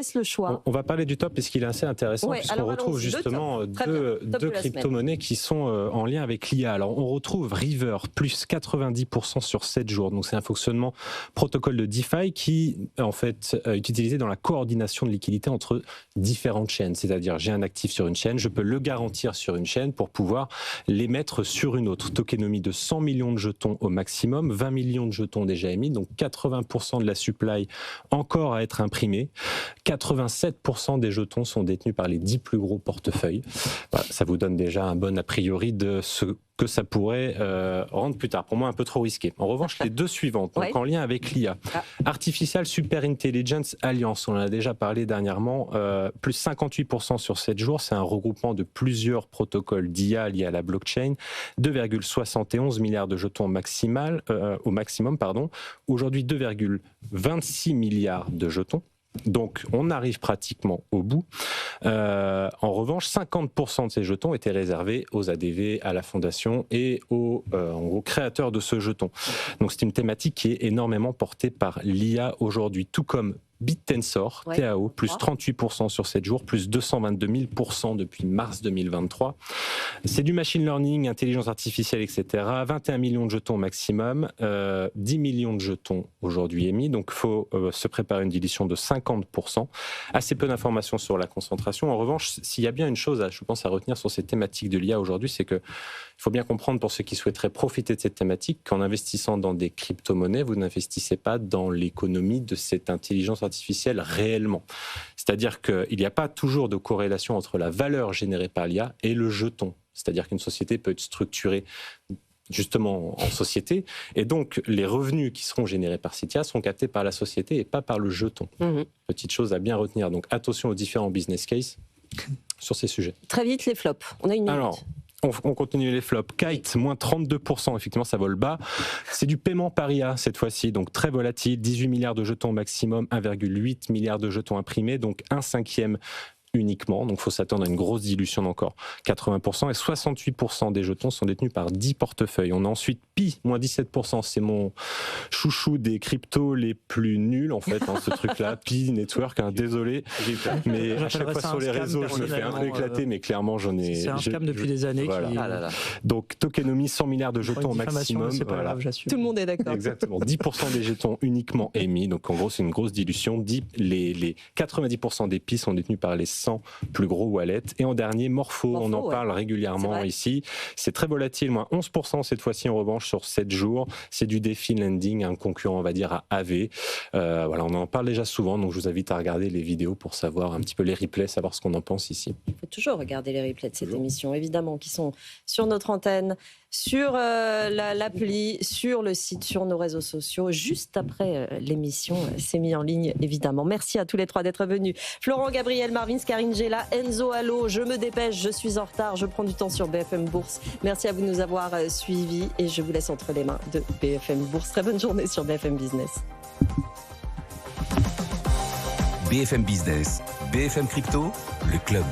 laisse le choix. On va parler du top puisqu'il est assez intéressant, puisqu'on retrouve justement deux crypto-monnaies qui sont en lien avec l'IA. Alors on retrouve River, plus 90% sur 7 jours. Donc c'est un fonctionnement protocole de DeFi qui en fait est utilisé dans la coordination de liquidité entre différentes chaînes. C'est-à-dire j'ai un actif sur une chaîne, je peux le garantir sur une chaîne pour pouvoir les mettre sur une autre. Tokenomie de 100 millions de jetons au maximum, 20 millions de jetons déjà émis, donc 80% de la supply encore à être imprimée. 87% des jetons sont détenus par les 10 plus gros portefeuilles. Voilà, ça vous donne déjà un bon a priori de ce que ça pourrait rendre plus tard. Pour moi, un peu trop risqué. En revanche, les deux suivantes, donc en lien avec l'IA. Artificial Super Intelligence Alliance, on en a déjà parlé dernièrement, plus 58% sur 7 jours. C'est un regroupement de plusieurs protocoles d'IA liés à la blockchain. 2,71 milliards de jetons au maximum. Aujourd'hui, 2,26 milliards de jetons. Donc, on arrive pratiquement au bout. En revanche, 50% de ces jetons étaient réservés aux ADV, à la fondation et aux créateurs de ce jeton. Donc, c'est une thématique qui est énormément portée par l'IA aujourd'hui, tout comme BitTensor, TAO, plus 38% sur 7 jours, plus 222 000% depuis mars 2023. C'est du machine learning, intelligence artificielle, etc. 21 millions de jetons au maximum, 10 millions de jetons aujourd'hui émis, donc il faut se préparer une dilution de 50%. Assez peu d'informations sur la concentration. En revanche, s'il y a bien une chose, je pense, à retenir sur ces thématiques de l'IA aujourd'hui, c'est que il faut bien comprendre pour ceux qui souhaiteraient profiter de cette thématique qu'en investissant dans des crypto-monnaies, vous n'investissez pas dans l'économie de cette intelligence artificielle réellement. C'est-à-dire qu'il n'y a pas toujours de corrélation entre la valeur générée par l'IA et le jeton. C'est-à-dire qu'une société peut être structurée justement en société, et donc les revenus qui seront générés par cette IA seront captés par la société et pas par le jeton. Petite chose à bien retenir. Donc attention aux différents business cases sur ces sujets. Très vite les flops, on a une minute. Alors, on continue les flops. Kite, moins 32%, effectivement, ça vole bas. C'est du paiement par IA cette fois-ci, donc très volatile. 18 milliards de jetons au maximum, 1,8 milliard de jetons imprimés, donc 1/5 uniquement. Donc il faut s'attendre à une grosse dilution d'encore 80%. Et 68% des jetons sont détenus par 10 portefeuilles. On a ensuite Pi, moins 17%. C'est mon chouchou des cryptos les plus nuls, en fait, ce truc-là. Pi Network, désolé. Mais à chaque fois sur les réseaux, je me fais un peu éclater, mais clairement, j'en ai... C'est un scam depuis des années. Voilà. Donc, tokenomie, 100 milliards de jetons au maximum. C'est pas grave, j'assume. Tout le monde est d'accord. Exactement. 10% des jetons uniquement émis. Donc, en gros, c'est une grosse dilution. Les 90% des Pi sont détenus par les 100 plus gros wallets. Et en dernier, Morpho, on en parle régulièrement ici. C'est très volatile, moins 11% cette fois-ci en revanche sur 7 jours. C'est du DeFi Lending, un concurrent, on va dire, à AV. Voilà, on en parle déjà souvent, donc je vous invite à regarder les vidéos pour savoir un petit peu les replays, savoir ce qu'on en pense ici. Il faut toujours regarder les replays de cette émission, évidemment, qui sont sur notre antenne, sur l'appli, sur le site, sur nos réseaux sociaux. Juste après l'émission, c'est mis en ligne, évidemment. Merci à tous les trois d'être venus. Florent, Gabriel, Marvin, Karine Gela, Enzo, allô, je me dépêche, je suis en retard, je prends du temps sur BFM Bourse. Merci à vous de nous avoir suivis et je vous laisse entre les mains de BFM Bourse. Très bonne journée sur BFM Business. BFM Business, BFM Crypto, le club.